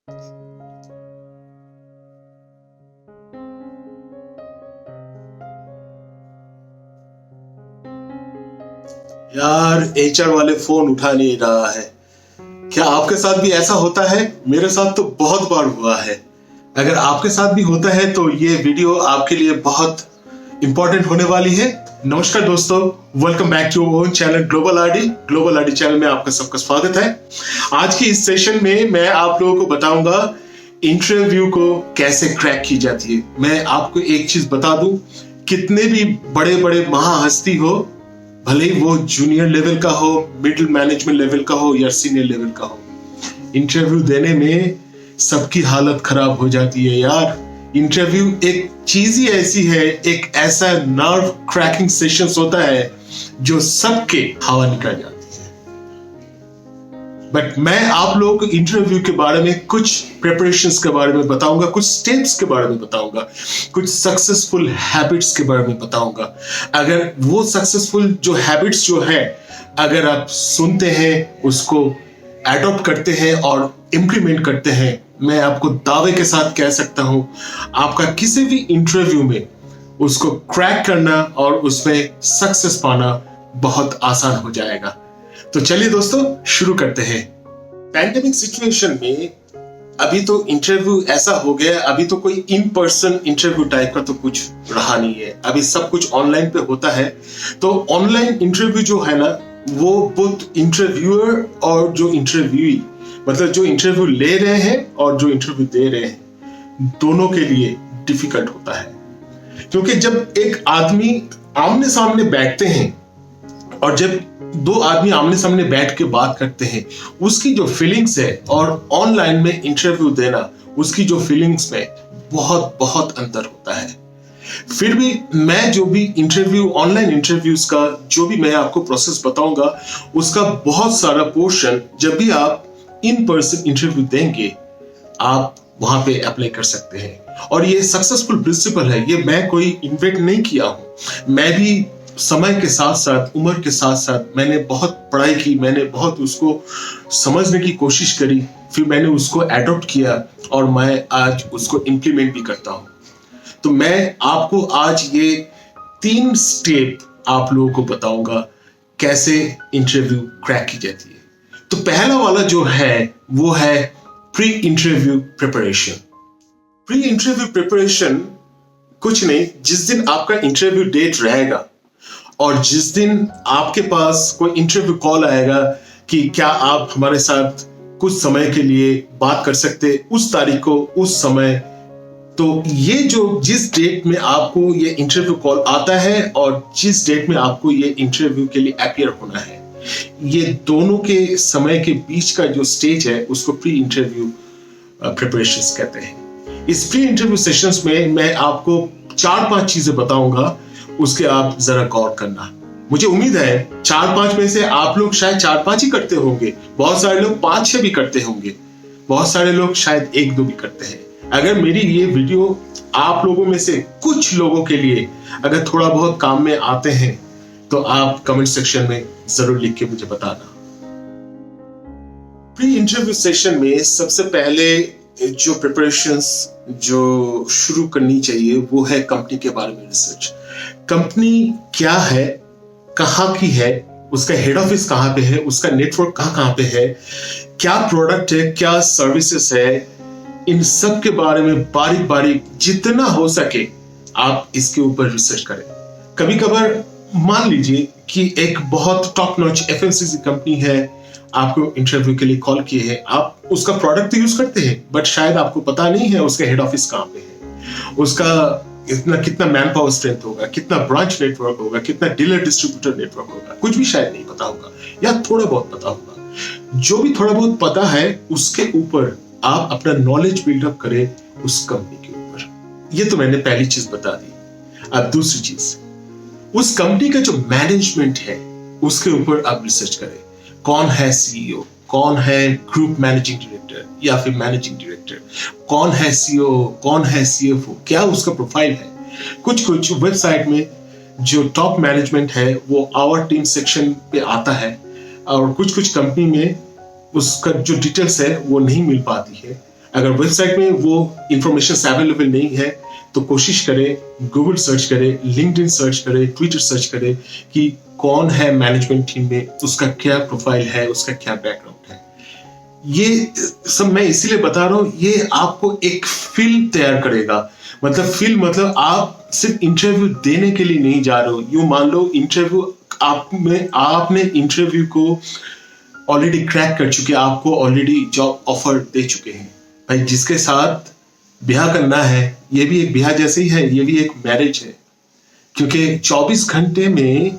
यार एचआर वाले फोन उठा नहीं रहा है। क्या आपके साथ भी ऐसा होता है? मेरे साथ तो बहुत बार हुआ है। अगर आपके साथ भी होता है तो ये वीडियो आपके लिए बहुत इंपॉर्टेंट होने वाली है। नमस्कार दोस्तों, welcome back to own channel global RD channel में आपका सबका स्वागत है। आज की इस सेशन में मैं आप लोगों को बताऊंगा इंटरव्यू को कैसे क्रैक की जाती है। मैं आपको एक चीज बता दूं, कितने भी बड़े बड़े महाहस्ती हो, भले ही वो जूनियर लेवल का हो, मिडिल मैनेजमेंट लेवल का हो या सीनियर लेवल का हो, इंटरव्यू देने में सबकी हालत खराब हो जाती है यार। इंटरव्यू एक चीज ही ऐसी है, एक ऐसा नर्व क्रैकिंग सेशंस होता है जो सबके हवा निकल जाती है। बट मैं आप लोगों को इंटरव्यू के बारे में कुछ प्रिपरेशंस के बारे में बताऊंगा, कुछ स्टेप्स के बारे में बताऊंगा, कुछ सक्सेसफुल हैबिट्स के बारे में बताऊंगा। अगर वो सक्सेसफुल जो हैबिट्स जो है, अगर आप सुनते हैं, उसको एडॉप्ट करते हैं और इंप्लीमेंट करते हैं, मैं आपको दावे के साथ कह सकता हूं आपका किसी भी इंटरव्यू में उसको क्रैक करना और उसमें सक्सेस पाना बहुत आसान हो जाएगा। तो चलिए दोस्तों शुरू करते हैं। पैंडेमिक सिचुएशन में अभी तो इंटरव्यू ऐसा हो गया, अभी तो कोई इन पर्सन इंटरव्यू टाइप का तो कुछ रहा नहीं है, अभी सब कुछ ऑनलाइन पे होता है। तो ऑनलाइन इंटरव्यू जो है ना, वो बोथ इंटरव्यूअर और जो इंटरव्यूई, मतलब जो इंटरव्यू ले रहे हैं और जो इंटरव्यू दे रहे हैं, दोनों के लिए डिफिकल्ट होता है। क्योंकि जब एक आदमी आमने सामने बैठते हैं और जब दो आदमी आमने सामने बैठ के बात करते हैं, उसकी जो फीलिंग्स है और ऑनलाइन में इंटरव्यू देना, उसकी जो फीलिंग्स में बहुत बहुत अंतर होता है। फिर भी मैं जो भी इंटरव्यू, ऑनलाइन इंटरव्यूज का जो भी मैं आपको प्रोसेस बताऊंगा, उसका बहुत सारा पोर्शन जब भी आप इन पर्सन इंटरव्यू देंगे, आप वहां पे अप्लाई कर सकते हैं। और ये सक्सेसफुल प्रिंसिपल है, ये मैं कोई इन्वेंट नहीं किया हूं। मैं भी समय के साथ साथ, उम्र के साथ साथ मैंने बहुत पढ़ाई की, मैंने बहुत उसको समझने की कोशिश करी, फिर मैंने उसको एडॉप्ट किया और मैं आज उसको इंप्लीमेंट भी करता हूं। तो मैं आपको आज ये 3 स्टेप आप लोगों को बताऊंगा कैसे इंटरव्यू क्रैक की जाती है। तो पहला वाला जो है वो है pre interview preparation. Pre interview preparation कुछ नहीं, जिस दिन आपका इंटरव्यू डेट रहेगा और जिस दिन आपके पास कोई इंटरव्यू कॉल आएगा कि क्या आप हमारे साथ कुछ समय के लिए बात कर सकते, उस तारीख को, उस समय, तो ये जो जिस डेट में आपको ये इंटरव्यू कॉल आता है और जिस डेट में आपको ये इंटरव्यू के लिए अपीयर होना है, ये दोनों के समय के बीच का जो स्टेज है उसको प्री इंटरव्यू प्रिपरेशंस कहते हैं। इस प्री इंटरव्यू सेशंस में मैं आपको 4-5 चीजें बताऊंगा, उसके आप जरा गौर करना। मुझे उम्मीद है 4-5 में से आप लोग शायद 4-5 ही करते होंगे, बहुत सारे लोग 5-6 भी करते होंगे, बहुत सारे लोग शायद 1-2 भी करते हैं। अगर मेरी ये वीडियो आप लोगों में से कुछ लोगों के लिए अगर थोड़ा बहुत काम में आते हैं तो आप कमेंट सेक्शन में जरूर लिख के मुझे बताना। प्री इंटरव्यू सेशन में सबसे पहले जो प्रिपरेशंस जो शुरू करनी चाहिए वो है कंपनी के बारे में रिसर्च। कंपनी क्या है, कहाँ की है, उसका हेड ऑफिस कहाँ पे है, उसका नेटवर्क कहाँ पे है, क्या प्रोडक्ट है, क्या सर्विसेज है, इन सब के बारे में बारीक बारीक जितना हो सके आप इसके ऊपर रिसर्च करें। कभी कभार मान लीजिए कि एक बहुत टॉप नॉच एफएमसीजी कंपनी है, आपको इंटरव्यू के लिए कॉल किए हैं, आप उसका प्रोडक्ट तो यूज करते हैं बट शायद आपको पता नहीं है उसका हेड ऑफिस कहाँ पे है, उसका कितना मैन पावर स्ट्रेंथ होगा, कितना ब्रांच नेटवर्क होगा, कितना डीलर डिस्ट्रीब्यूटर नेटवर्क होगा, कुछ भी शायद नहीं पता होगा या थोड़ा बहुत पता होगा। जो भी थोड़ा बहुत पता है उसके ऊपर आप अपना नॉलेज बिल्डअप करें उस कंपनी के ऊपर। ये तो मैंने पहली चीज बता दी। अब दूसरी चीज, उस कंपनी का जो मैनेजमेंट है उसके ऊपर आप रिसर्च करें। कौन है सीईओ, कौन है ग्रुप मैनेजिंग डायरेक्टर या फिर मैनेजिंग डायरेक्टर, कौन है सीईओ, कौन है सीएफओ, क्या उसका प्रोफाइल है। कुछ वेबसाइट में जो टॉप मैनेजमेंट है वो आवर टीम सेक्शन पे आता है और कुछ कंपनी में उसका जो डिटेल्स है वो नहीं मिल पाती है। अगर वेबसाइट में वो इंफॉर्मेशन अवेलेबल नहीं है तो कोशिश करें, गूगल सर्च करें, लिंक्डइन सर्च करें, ट्विटर सर्च करें कि कौन है मैनेजमेंट टीम में, उसका क्या प्रोफाइल है, उसका क्या बैकग्राउंड है। ये सब मैं इसीलिए बता रहा हूं, ये आपको एक फिल्म तैयार करेगा। मतलब फिल्म मतलब आप सिर्फ इंटरव्यू देने के लिए नहीं जा रहे हो। यूं मान लो इंटरव्यू आपने इंटरव्यू को ऑलरेडी क्रैक कर चुके, आपको ऑलरेडी जॉब ऑफर दे चुके हैं। भाई जिसके साथ ब्याह करना है, ये भी एक ब्याह जैसे ही है, ये भी एक मैरिज है। क्योंकि 24 घंटे में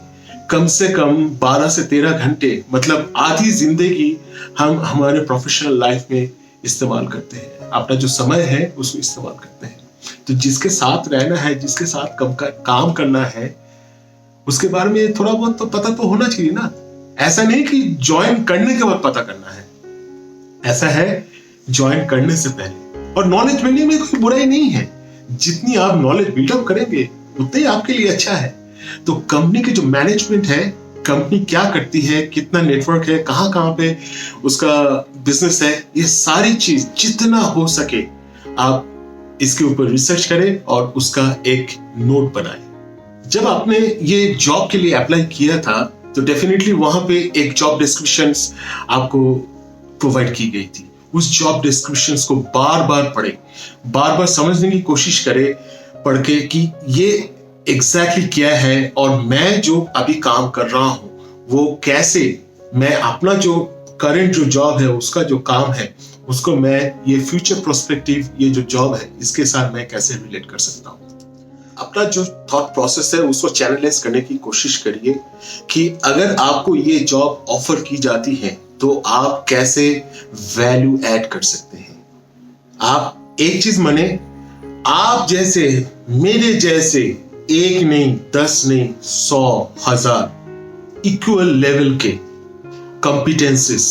कम से कम 12 से 13 घंटे, मतलब आधी जिंदगी हम हमारे प्रोफेशनल लाइफ में इस्तेमाल करते हैं। अपना जो समय है उसको इस्तेमाल करते हैं। तो जिसके साथ रहना है, जिसके साथ काम करना है, उसके बारे में थोड़ा बहुत तो पता तो होना चाहिए ना। ऐसा नहीं कि ज्वाइन करने के बाद पता करना है, ऐसा है ज्वाइन करने से पहले। और नॉलेज मिलने में कोई बुराई नहीं है, जितनी आप नॉलेज बिल्डअप करेंगे उतना ही आपके लिए अच्छा है। तो कंपनी की जो मैनेजमेंट है, कंपनी क्या करती है, कितना नेटवर्क है, कहां कहां पे उसका बिजनेस है, ये सारी चीज जितना हो सके आप इसके ऊपर रिसर्च करें और उसका एक नोट बनाएं। जब आपने ये जॉब के लिए अप्लाई किया था तो डेफिनेटली वहां पे एक जॉब डिस्क्रिप्शंस आपको प्रोवाइड की गई थी। उस जॉब डिस्क्रिप्शंस को बार बार पढ़े, बार बार समझने की कोशिश करें पढ़ के कि ये एग्जैक्टली क्या है और मैं जो अभी काम कर रहा हूं वो कैसे मैं अपना जो करंट जो जॉब है उसका जो काम है उसको मैं ये फ्यूचर प्रोस्पेक्टिव ये जो जॉब है इसके साथ मैं कैसे रिलेट कर सकता हूं। अपना जो थॉट प्रोसेस है उसको चैनलाइज करने की कोशिश करिए कि अगर आपको ये जॉब ऑफर की जाती है तो आप कैसे वैल्यू ऐड कर सकते हैं। आप एक चीज माने, आप जैसे मेरे जैसे एक नहीं, 10 नहीं, 100, 1000 इक्वल लेवल के कॉम्पिटेंसेस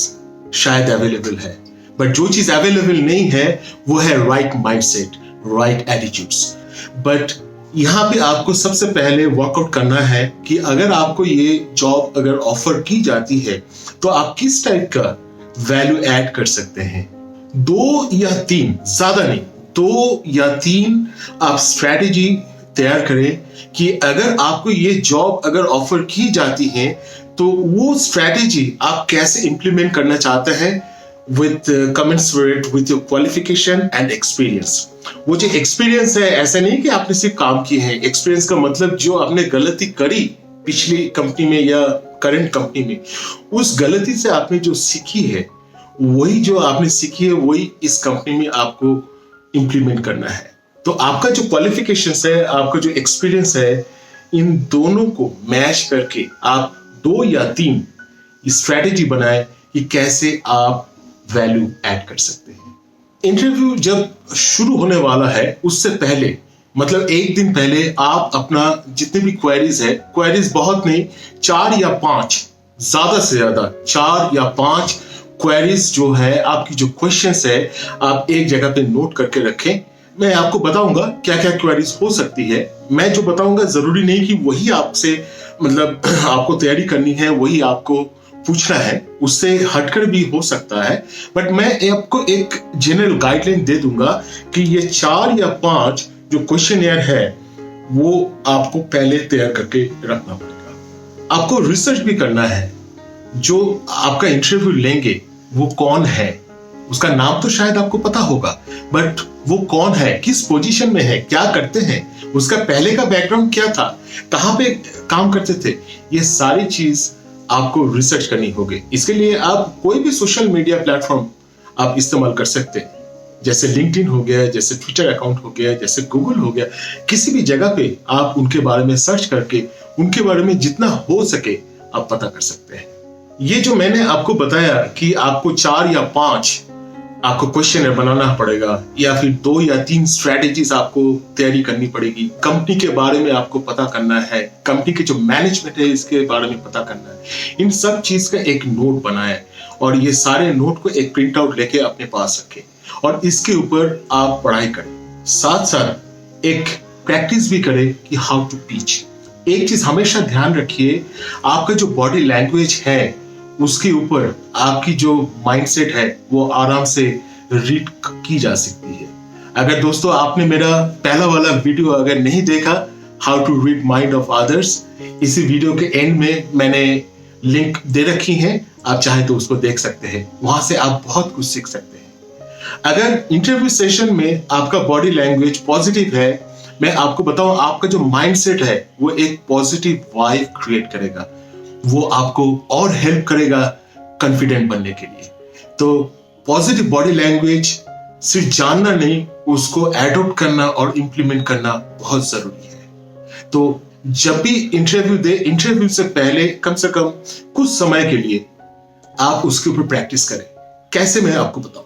शायद अवेलेबल है, बट जो चीज अवेलेबल नहीं है वो है right mindset, right attitudes. But यहां पे आपको सबसे पहले वर्कआउट करना है कि अगर आपको ये जॉब अगर ऑफर की जाती है तो आप किस टाइप का वैल्यू ऐड कर सकते हैं। 2 या 3, ज्यादा नहीं, 2 या 3 आप स्ट्रैटेजी तैयार करें कि अगर आपको ये जॉब अगर ऑफर की जाती है तो वो स्ट्रैटेजी आप कैसे इंप्लीमेंट करना चाहते हैं with commensurate with your qualification and experience। वो जो एक्सपीरियंस है, ऐसा नहीं कि आपने सिर्फ काम किए हैं। एक्सपीरियंस का मतलब जो आपने गलती करी पिछली कंपनी में या करंट कंपनी में, उस गलती से आपने जो सीखी है वही जो आपने सीखी है वही इस कंपनी में आपको इंप्लीमेंट करना है। तो आपका जो क्वालिफिकेशंस है, आपका जो एक्सपीरियंस है, इन दोनों को मैच करके आप 2 या 3 स्ट्रैटेजी बनाएं कि कैसे आप वैल्यू ऐड कर सकते हैं। इंटरव्यू जब शुरू होने वाला है उससे पहले, मतलब एक दिन पहले आप अपना जितने भी क्वेरीज है, क्वेरीज बहुत नहीं, 4 या 5, ज्यादा से ज्यादा 4 या 5 क्वेरीज जो है, आपकी जो क्वेश्चंस है, आप एक जगह पे नोट करके रखें। मैं आपको बताऊंगा क्या क्या क्वेरीज हो सकती है। मैं जो बताऊंगा जरूरी नहीं कि वही आपसे, मतलब आपको तैयारी करनी है, वही आपको पूछना है, उससे हटकर भी हो सकता है। बट मैं आपको एक जनरल गाइडलाइन दे दूंगा कि ये 4 या 5 जो क्वेश्चनएयर है वो आपको पहले तैयार करके रखना पड़ेगा। आपको रिसर्च भी करना है, जो आपका इंटरव्यू लेंगे वो कौन है। उसका नाम तो शायद आपको पता होगा, बट वो कौन है, किस पोजीशन में है, क्या करते हैं, उसका पहले का बैकग्राउंड क्या था, कहां पे काम करते थे, ये सारी चीज आपको रिसर्च करनी होगी। इसके लिए आप कोई भी सोशल मीडिया प्लेटफॉर्म आप इस्तेमाल कर सकते हैं, जैसे लिंक्डइन हो गया, जैसे ट्विटर अकाउंट हो गया, जैसे गूगल हो गया। किसी भी जगह पे आप उनके बारे में सर्च करके उनके बारे में जितना हो सके आप पता कर सकते हैं। ये जो मैंने आपको बताया कि आपको 4 या 5 आपको क्वेश्चनर बनाना पड़ेगा या फिर 2 या 3 स्ट्रेटेजीज आपको तैयारी करनी पड़ेगी। कंपनी के बारे में आपको पता करना है, कंपनी के जो मैनेजमेंट है इसके बारे में पता करना है। इन सब चीज का एक नोट बनाएं और ये सारे नोट को एक प्रिंट आउट लेके अपने पास रखें और इसके ऊपर आप पढ़ाई करें। साथ साथ एक प्रैक्टिस भी करें कि हाउ टू पिच। एक चीज हमेशा ध्यान रखिए, आपका जो बॉडी लैंग्वेज है उसके ऊपर आपकी जो माइंडसेट है वो आराम से रीड की जा सकती है। अगर दोस्तों आपने मेरा पहला वाला वीडियो अगर नहीं देखा, how to read mind of others, इसी वीडियो के एंड में मैंने लिंक दे रखी है, आप चाहे तो उसको देख सकते हैं, वहां से आप बहुत कुछ सीख सकते हैं। अगर इंटरव्यू सेशन में आपका बॉडी लैंग्वेज पॉजिटिव है, मैं आपको बताऊं, आपका जो माइंडसेट है वो एक पॉजिटिव वाइब क्रिएट करेगा, वो आपको और हेल्प करेगा कॉन्फिडेंट बनने के लिए। तो पॉजिटिव बॉडी लैंग्वेज सिर्फ जानना नहीं, उसको एडॉप्ट करना और इंप्लीमेंट करना बहुत जरूरी है। तो जब भी इंटरव्यू दे, इंटरव्यू से पहले कम से कम कुछ समय के लिए आप उसके ऊपर प्रैक्टिस करें। कैसे, मैं आपको बताऊं,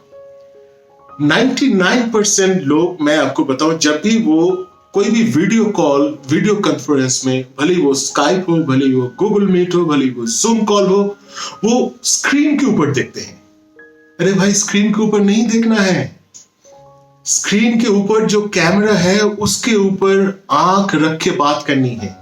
99% लोग, मैं आपको बताऊं, जब भी वो कोई भी वीडियो कॉल, वीडियो कॉन्फ्रेंस में, भले वो स्काइप हो, भले वो गूगल मीट हो, भले वो जूम कॉल हो, वो स्क्रीन के ऊपर देखते हैं। अरे भाई, स्क्रीन के ऊपर नहीं देखना है। स्क्रीन के ऊपर जो कैमरा है उसके ऊपर आंख रख के बात करनी है।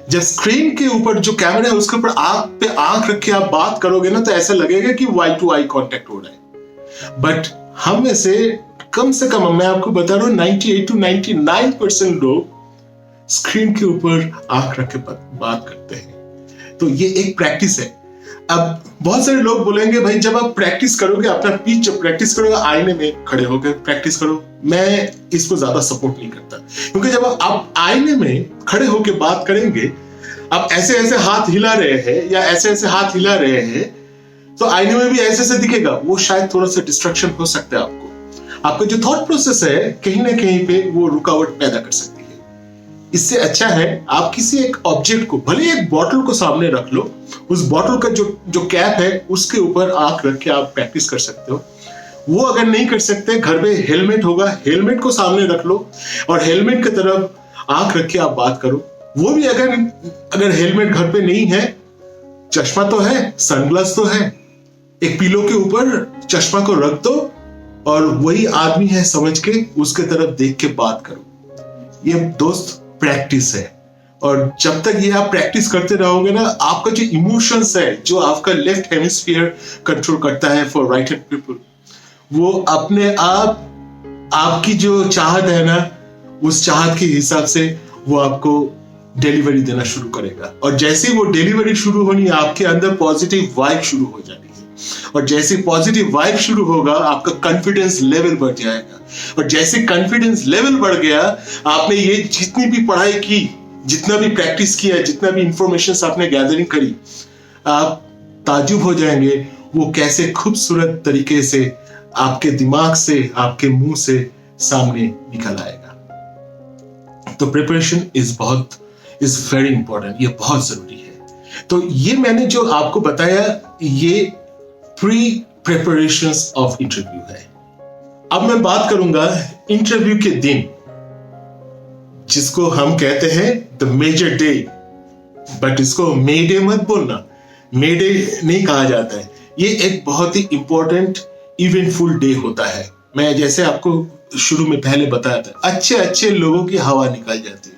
जब स्क्रीन के ऊपर जो कैमरा है उसके ऊपर आंख पे आंख रख के आप बात करोगे ना, तो ऐसा लगेगा कि वाई टू आई कॉन्टेक्ट हो रहा है। बट हम में से कम मैं आपको बता रहा हूं, 98 to 99% लोग स्क्रीन के ऊपर आंख रख के बात करते हैं। तो ये एक प्रैक्टिस है। अब बहुत सारे लोग बोलेंगे, भाई जब आप प्रैक्टिस करोगे, अपना स्पीच जब प्रैक्टिस करोगे, आईने में खड़े होकर प्रैक्टिस करो। मैं इसको ज्यादा सपोर्ट नहीं करता, क्योंकि जब आप आईने में खड़े होकर बात करेंगे, आप ऐसे ऐसे हाथ हिला रहे हैं या ऐसे ऐसे हाथ हिला रहे हैं, तो आईने में भी ऐसे ऐसे दिखेगा, वो शायद थोड़ा सा डिस्ट्रैक्शन हो सकता है आपको। आपका जो थॉट प्रोसेस है कहीं ना कहीं पे वो रुकावट पैदा कर सकती है। इससे अच्छा है आप किसी एक ऑब्जेक्ट को, भले एक बॉटल को सामने रख लो, उस बॉटल का जो कैप है उसके ऊपर आंख रख के आप प्रैक्टिस कर सकते हो। वो अगर नहीं कर सकते, घर पे हेलमेट होगा, हेलमेट को सामने रख लो और हेलमेट की तरफ आंख रख के आप बात करो। वो भी अगर हेलमेट घर पे नहीं है, चश्मा तो है, सनग्लास तो है, एक पिलो के ऊपर चश्मा को रख दो और वही आदमी है समझ के उसके तरफ देख के बात करो। ये दोस्त प्रैक्टिस है, और जब तक ये आप प्रैक्टिस करते रहोगे ना, आपका जो इमोशंस है, जो आपका लेफ्ट हेमिस्फीयर कंट्रोल करता है फॉर राइट हैंड पीपल, वो अपने आप आपकी जो चाहत है ना, उस चाहत के हिसाब से वो आपको डिलीवरी देना शुरू करेगा। और जैसे ही वो डिलीवरी शुरू होनी, आपके अंदर पॉजिटिव वाइब शुरू हो जानी है, और जैसे पॉजिटिव वाइब शुरू होगा, आपका कॉन्फिडेंस लेवल बढ़ जाएगा। और जैसे कॉन्फिडेंस लेवल बढ़ गया, आपने ये जितनी भी पढ़ाई की, जितना भी प्रैक्टिस किया, जितना भी इंफॉर्मेशन आपने गैदरिंग करी, आप ताजुब हो जाएंगे वो कैसे खूबसूरत तरीके से आपके दिमाग से, आपके मुंह से सामने निकल आएगा। तो प्रिपरेशन इज वेरी इंपॉर्टेंट, ये बहुत जरूरी है। तो ये मैंने जो आपको बताया, ये प्री प्रिपरेशंस ऑफ इंटरव्यू है। अब मैं बात करूंगा इंटरव्यू के दिन, जिसको हम कहते हैं द मेजर डे। बट इसको मे डे मत बोलना, मे डे नहीं कहा जाता है। ये एक बहुत ही इंपॉर्टेंट इवेंटफुल डे होता है। मैं जैसे आपको शुरू में पहले बताया था, अच्छे अच्छे लोगों की हवा निकल जाती है,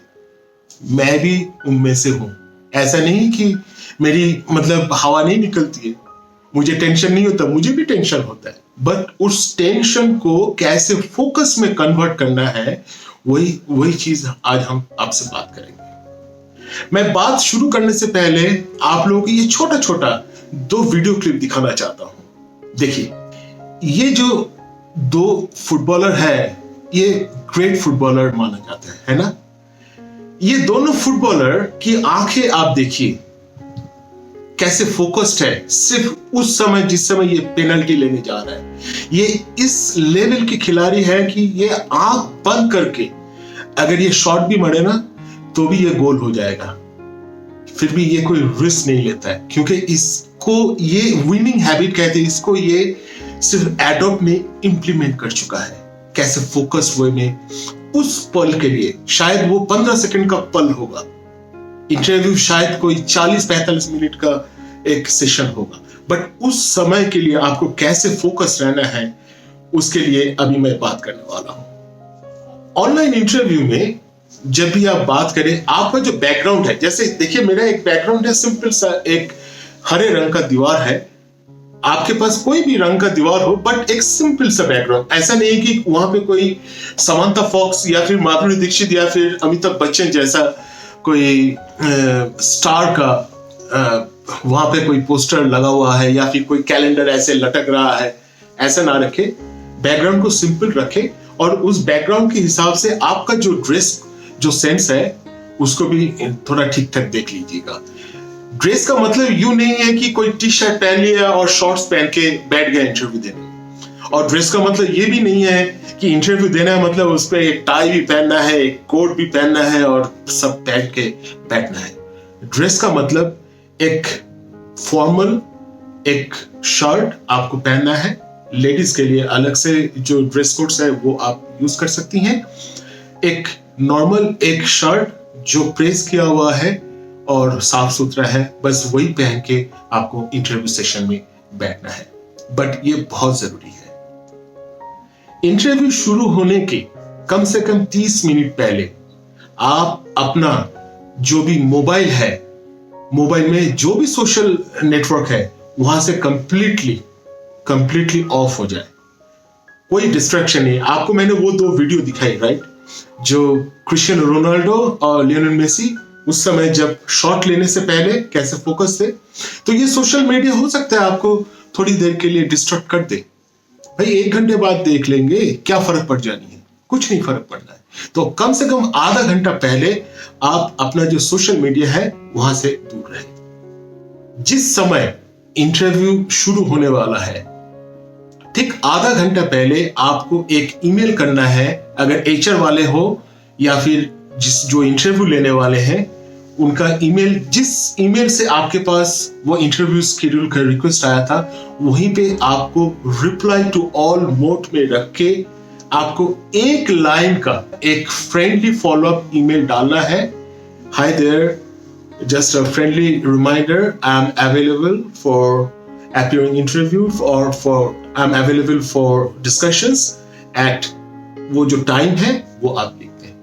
मैं भी उनमें से हूं। ऐसा नहीं कि मेरी हवा नहीं निकलती है, मुझे टेंशन नहीं होता, मुझे भी टेंशन होता है। बट उस टेंशन को कैसे फोकस में कन्वर्ट करना है, वही चीज आज हम आपसे बात करेंगे। मैं बात शुरू करने से पहले आप लोगों को ये छोटा छोटा 2 वीडियो क्लिप दिखाना चाहता हूं। देखिए, ये जो 2 फुटबॉलर है, ये ग्रेट फुटबॉलर माना जाता है ना। ये दोनों फुटबॉलर की आंखें आप देखिए कैसे फोकस्ड है, सिर्फ उस समय जिस समय ये पेनल्टी लेने जा रहा है। ये इस लेवल के खिलाड़ी है कि ये आंख बंद करके अगर ये शॉट भी मारे ना, तो भी ये गोल हो जाएगा। फिर भी ये कोई रिस्क नहीं लेता है, क्योंकि इसको ये विनिंग हैबिट कहते हैं। इसको ये सिर्फ एडॉप्ट में इंप्लीमेंट कर चुका है। कैसे फोकस वे में उस पल के लिए, शायद वो 15 सेकंड का पल होगा, इंटरव्यू शायद कोई 40-45 मिनट का एक सेशन होगा, बट उस समय के लिए आपको कैसे फोकस रहना है, उसके लिए अभी मैं बात करने वाला हूं। ऑनलाइन इंटरव्यू में जब भी आप बात करें, आपका जो बैकग्राउंड है, जैसे देखिए मेरा एक बैकग्राउंड है, सिंपल सा एक हरे रंग का दीवार है, आपके पास कोई भी रंग का दीवार हो, बट एक सिंपल सा बैकग्राउंड। ऐसा नहीं है कि वहां पे कोई समांथा फॉक्स या फिर माधुरी दीक्षित या फिर अमिताभ बच्चन जैसा कोई स्टार का वहां पे कोई पोस्टर लगा हुआ है या फिर कोई कैलेंडर ऐसे लटक रहा है। ऐसा ना रखे, बैकग्राउंड को सिंपल रखे और उस बैकग्राउंड के हिसाब से आपका जो ड्रेस जो सेंस है उसको भी थोड़ा ठीक ठाक देख लीजिएगा। ड्रेस का मतलब यूं नहीं है कि कोई टी शर्ट पहन लिया और शॉर्ट्स पहन के बैठ गया इंटरव्यू देने, और ड्रेस का मतलब ये भी नहीं है कि इंटरव्यू देना है मतलब उस पर एक टाई भी पहनना है, एक कोट भी पहनना है और सब पहन के बैठना है। ड्रेस का मतलब एक फॉर्मल एक शर्ट आपको पहनना है। लेडीज के लिए अलग से जो ड्रेस कोड्स है वो आप यूज कर सकती हैं। एक नॉर्मल एक शर्ट जो प्रेस किया हुआ है और साफ सुथरा है, बस वही पहन के आपको इंटरव्यू सेशन में बैठना है। बट ये बहुत जरूरी है। इंटरव्यू शुरू होने के कम से कम 30 मिनट पहले आप अपना जो भी मोबाइल है, मोबाइल में जो भी सोशल नेटवर्क है वहां से कंप्लीटली ऑफ हो जाए। कोई डिस्ट्रैक्शन नहीं। आपको मैंने वो 2 वीडियो दिखाई, राइट, जो क्रिस्टियानो रोनाल्डो और लियोनेल मेसी उस समय जब शॉट लेने से पहले कैसे फोकस थे। तो ये सोशल मीडिया हो सकता है आपको थोड़ी देर के लिए डिस्ट्रैक्ट कर दे। भाई 1 घंटे बाद देख लेंगे, क्या फर्क पड़ जानी है, कुछ नहीं फर्क पड़ना है। तो कम से कम आधा घंटा पहले आप अपना जो सोशल मीडिया है वहां से दूर रहें। जिस समय इंटरव्यू शुरू होने वाला है ठीक आधा घंटा पहले आपको एक ईमेल करना है। अगर एचआर वाले हो या फिर जो इंटरव्यू लेने वाले हैं उनका ईमेल, जिस ईमेल से आपके पास वो इंटरव्यू शेड्यूल का रिक्वेस्ट आया था, वहीं पे आपको रिप्लाई टू ऑल मोड में रख के आपको एक लाइन का एक फ्रेंडली फॉलोअप ईमेल डालना है। Hi there, just a friendly reminder, I'm available for appearing interview or I'm available for discussions at वो जो टाइम है वो आप लिखते हैं।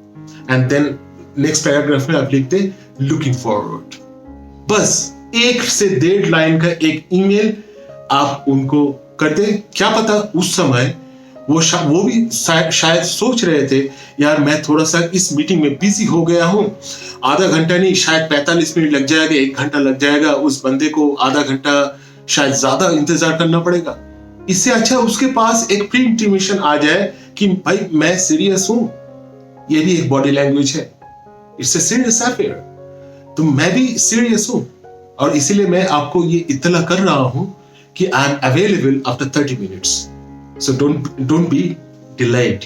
एंड देन नेक्स्ट पैराग्राफ में आप लिखते हैं लुकिंग फॉरवर्ड। बस 1 से 1.5 लाइन का एक ईमेल आप उनको कर दें। क्या पता उस समय वो भी शायद सोच रहे थे, यार मैं थोड़ा सा इस मीटिंग में बिजी हो गया हूं, आधा घंटा नहीं शायद 45 मिनट लग जाएगा, 1 घंटा लग जाएगा, उस बंदे को आधा घंटा शायद ज्यादा इंतजार करना पड़ेगा। इससे अच्छा उसके पास एक प्री इंटीमेशन आ जाए कि भाई मैं सीरियस हूं। ये भी एक बॉडी लैंग्वेज है, इट्स अ सीरियस अफेयर, तो मैं भी सीरियस हूं और इसीलिए मैं आपको ये इत्तला कर रहा हूं कि I am available after 30 minutes, so don't be delayed.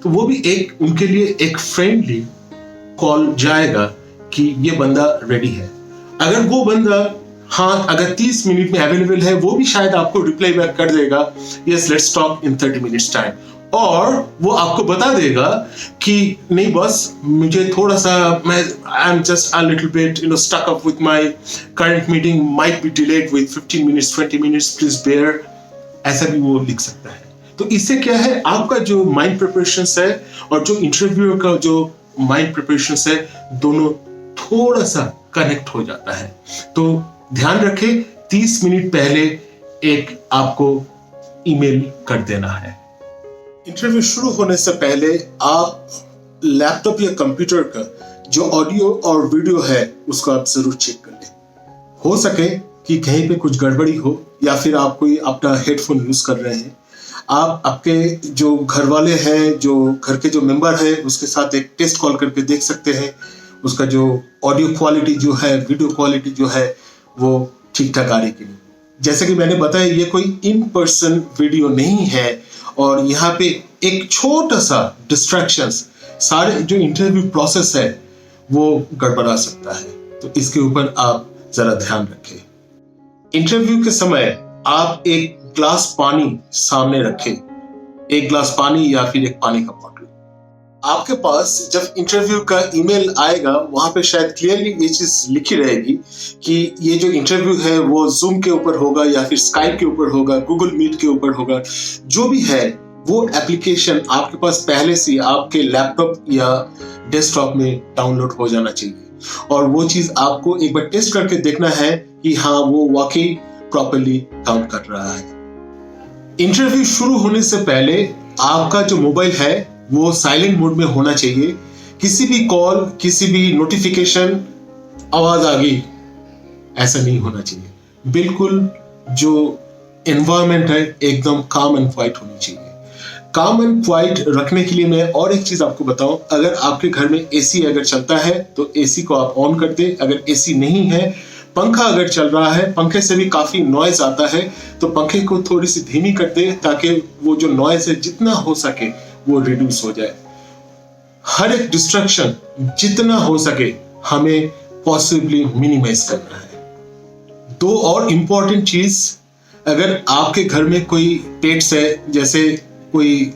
तो वो भी एक उनके लिए एक फ्रेंडली कॉल जाएगा कि ये बंदा रेडी है। अगर वो बंदा अगर 30 मिनट में अवेलेबल है, वो भी शायद आपको रिप्लाई बैक कर देगा, yes let's talk in 30 minutes time. और वो आपको बता देगा कि नहीं बॉस, मुझे थोड़ा सा I am just a little bit stuck up with my current meeting, might be delayed with 15 minutes 20 minutes, please bear. ऐसा भी वो लिख सकता है। तो इससे क्या है, आपका जो माइंड प्रिपरेशन है और जो इंटरव्यूअर का जो माइंड प्रिपरेशन है, दोनों थोड़ा सा कनेक्ट हो जाता है। तो ध्यान रखें 30 मिनट पहले एक आपको ईमेल कर देना है। इंटरव्यू शुरू होने से पहले आप लैपटॉप या कंप्यूटर का जो ऑडियो और वीडियो है उसको आप जरूर चेक कर लें। हो सके कि कहीं पे कुछ गड़बड़ी हो या फिर आप कोई अपना हेडफोन यूज कर रहे हैं, आप आपके जो घर वाले हैं, जो घर के जो मेंबर है, उसके साथ एक टेस्ट कॉल करके देख सकते हैं उसका जो ऑडियो क्वालिटी जो है, वीडियो क्वालिटी जो है वो ठीक ठाक आ रही कि नहीं। जैसे कि मैंने बताया, ये कोई इन पर्सन वीडियो नहीं है और यहाँ पे एक छोटा सा डिस्ट्रैक्शंस सारे जो इंटरव्यू प्रोसेस है वो गड़बड़ा सकता है। तो इसके ऊपर आप जरा ध्यान रखें। इंटरव्यू के समय आप एक ग्लास पानी सामने रखें, एक ग्लास पानी या फिर एक पानी का बॉटल। आपके पास जब इंटरव्यू का ईमेल आएगा वहां पे शायद क्लियरली ये चीज लिखी रहेगी कि ये जो इंटरव्यू है वो जूम के ऊपर होगा या फिर स्काइप के ऊपर होगा, गूगल मीट के ऊपर होगा। जो भी है वो एप्लीकेशन आपके पास पहले से आपके लैपटॉप या डेस्कटॉप में डाउनलोड हो जाना चाहिए और वो चीज आपको एक बार टेस्ट करके देखना है कि हाँ वो वाकई प्रॉपर्ली काम कर रहा है। इंटरव्यू शुरू होने से पहले आपका जो मोबाइल है वो साइलेंट मोड में होना चाहिए। किसी भी कॉल, किसी भी नोटिफिकेशन, आवाज आ गई, ऐसा नहीं होना चाहिए। बिल्कुल जो एनवायरनमेंट है एकदम काम एंड क्वाइट होनी चाहिए। काम एंड क्वाइट रखने के लिए मैं और एक चीज आपको बताऊं, अगर आपके घर में एसी अगर चलता है तो एसी को आप ऑन कर दे। अगर एसी नहीं है, पंखा अगर चल रहा है, पंखे से भी काफी नॉइज आता है, तो पंखे को थोड़ी सी धीमी कर दे ताकि वो जो नॉइज है जितना हो सके वो रिड्यूस हो जाए। हर एक डिस्ट्रैक्शन जितना हो सके हमें पॉसिबली मिनिमाइज करना है। दो और इंपॉर्टेंट चीज, अगर आपके घर में कोई पेट्स है, जैसे कोई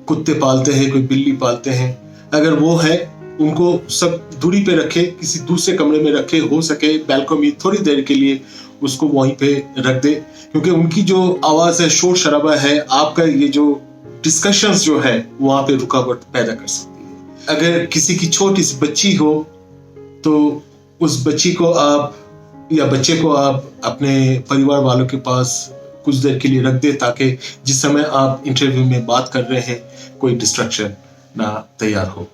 कुत्ते पालते हैं, कोई बिल्ली पालते हैं, अगर वो है उनको सब दूरी पे रखे, किसी दूसरे कमरे में रखे, हो सके बैल्कनी थोड़ी देर के लिए उसको वहीं पे रख दे, क्योंकि उनकी जो आवाज है, शोर शराबा है, आपका ये जो डिस्कशंस जो है वहां पे रुकावट पैदा कर सकती है। अगर किसी की छोटी सी बच्ची हो तो उस बच्ची को आप या बच्चे को आप अपने परिवार वालों के पास कुछ देर के लिए रख दे, ताकि जिस समय आप इंटरव्यू में बात कर रहे हैं कोई डिस्ट्रैक्शन ना तैयार हो।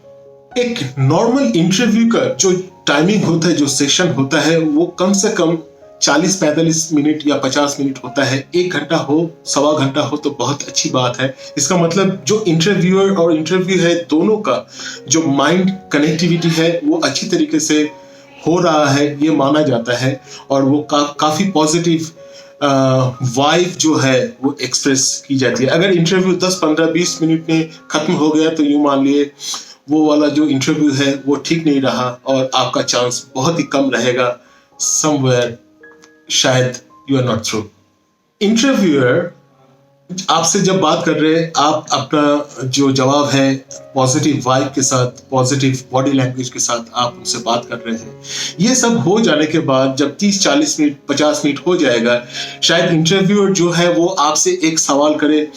एक नॉर्मल इंटरव्यू का जो टाइमिंग होता है, जो सेशन होता है, वो कम से कम 40-45 मिनट या 50 मिनट होता है। 1 घंटा हो, सवा घंटा हो तो बहुत अच्छी बात है। इसका मतलब जो इंटरव्यूअर और इंटरव्यू है दोनों का जो माइंड कनेक्टिविटी है वो अच्छी तरीके से हो रहा है, ये माना जाता है, और वो काफी पॉजिटिव वाइब जो है वो एक्सप्रेस की जाती है। अगर इंटरव्यू 10-15-20 मिनट में खत्म हो गया तो यूं मान लिए वो वाला जो इंटरव्यू है वो ठीक नहीं रहा और आपका चांस बहुत ही कम रहेगा, समवेयर शायद you are not through. Interviewer आपसे जब बात कर रहे हैं, आप अपना जो जवाब है पॉजिटिव वाइब के साथ, पॉजिटिव बॉडी लैंग्वेज के साथ आप उनसे बात कर रहे हैं। ये सब हो जाने के बाद जब 30-40 मिनट 50 मिनट हो जाएगा, शायद इंटरव्यूअर जो है वो आपसे एक सवाल करे,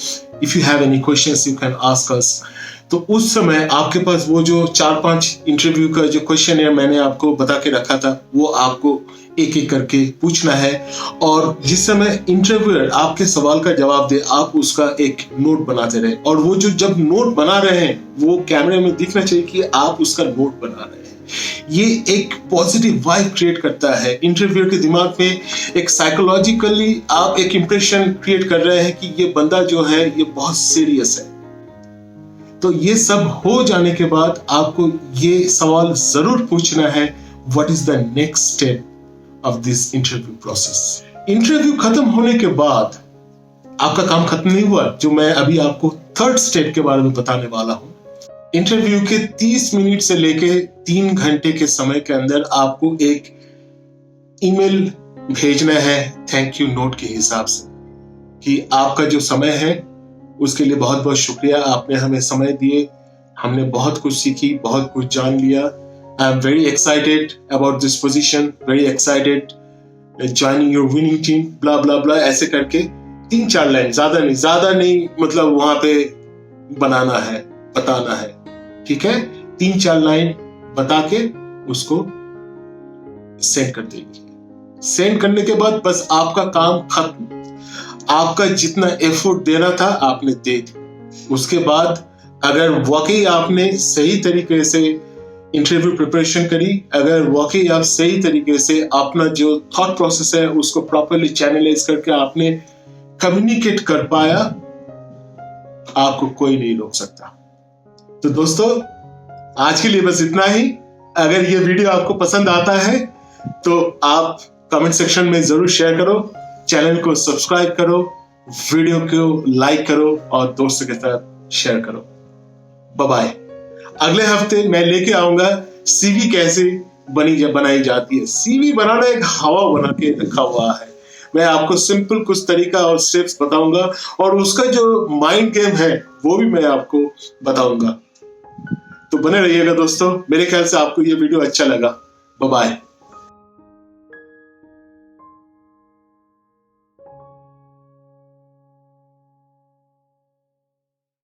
if you have any questions you can ask us. तो उस समय आपके पास वो जो 4-5 इंटरव्यू का जो क्वेश्चन है मैंने आपको बता के रखा था, वो आपको एक एक करके पूछना है, और जिस समय इंटरव्यूअर आपके सवाल का जवाब दे आप उसका एक नोट बनाते रहे, और वो जो जब नोट बना रहे हैं वो कैमरे में दिखना चाहिए कि आप उसका नोट बना रहे हैं। ये एक पॉजिटिव वाइब क्रिएट करता है। इंटरव्यूअर के दिमाग में एक साइकोलॉजिकली आप एक इंप्रेशन क्रिएट कर रहे हैं कि ये बंदा जो है ये बहुत सीरियस है। तो ये सब हो जाने के बाद आपको ये सवाल जरूर पूछना है, what is the next step of this interview process। Interview खत्म होने के बाद आपका काम खत्म नहीं हुआ, जो मैं अभी आपको थर्ड स्टेप के बारे में बताने वाला हूं। इंटरव्यू के 30 मिनट से लेके 3 घंटे के समय के अंदर आपको एक ईमेल भेजना है थैंक यू नोट के हिसाब से कि आपका जो समय है उसके लिए बहुत बहुत शुक्रिया, आपने हमें समय दिए, हमने बहुत कुछ सीखी, बहुत कुछ जान लिया। I am very excited about this position, very excited joining your winning team, blah blah blah, ऐसे करके 3-4 लाइन, ज्यादा नहीं मतलब वहां पे बनाना है, बताना है, ठीक है। 3-4 लाइन बता के उसको सेंड कर देंगे। सेंड करने के बाद बस आपका काम खत्म। आपका जितना एफर्ट देना था आपने दे दिया। उसके बाद अगर वाकई आपने सही तरीके से इंटरव्यू प्रिपरेशन करी, अगर वाकई आप सही तरीके से अपना जो थॉट प्रोसेस है उसको प्रॉपर्ली चैनलाइज करके आपने कम्युनिकेट कर पाया, आपको कोई नहीं रोक सकता। तो दोस्तों आज के लिए बस इतना ही। अगर ये वीडियो आपको पसंद आता है तो आप कमेंट सेक्शन में जरूर शेयर करो, चैनल को सब्सक्राइब करो, वीडियो को लाइक करो और दोस्तों के साथ शेयर करो। Bye bye. अगले हफ्ते मैं लेके आऊंगा सीवी कैसे बनाई जाती है। सीवी बनाना एक हवा बना के रखा हुआ है। मैं आपको सिंपल कुछ तरीका और स्टेप्स बताऊंगा और उसका जो माइंड गेम है वो भी मैं आपको बताऊंगा। तो बने रहिएगा दोस्तों। मेरे ख्याल से आपको ये वीडियो अच्छा लगा। Bye bye.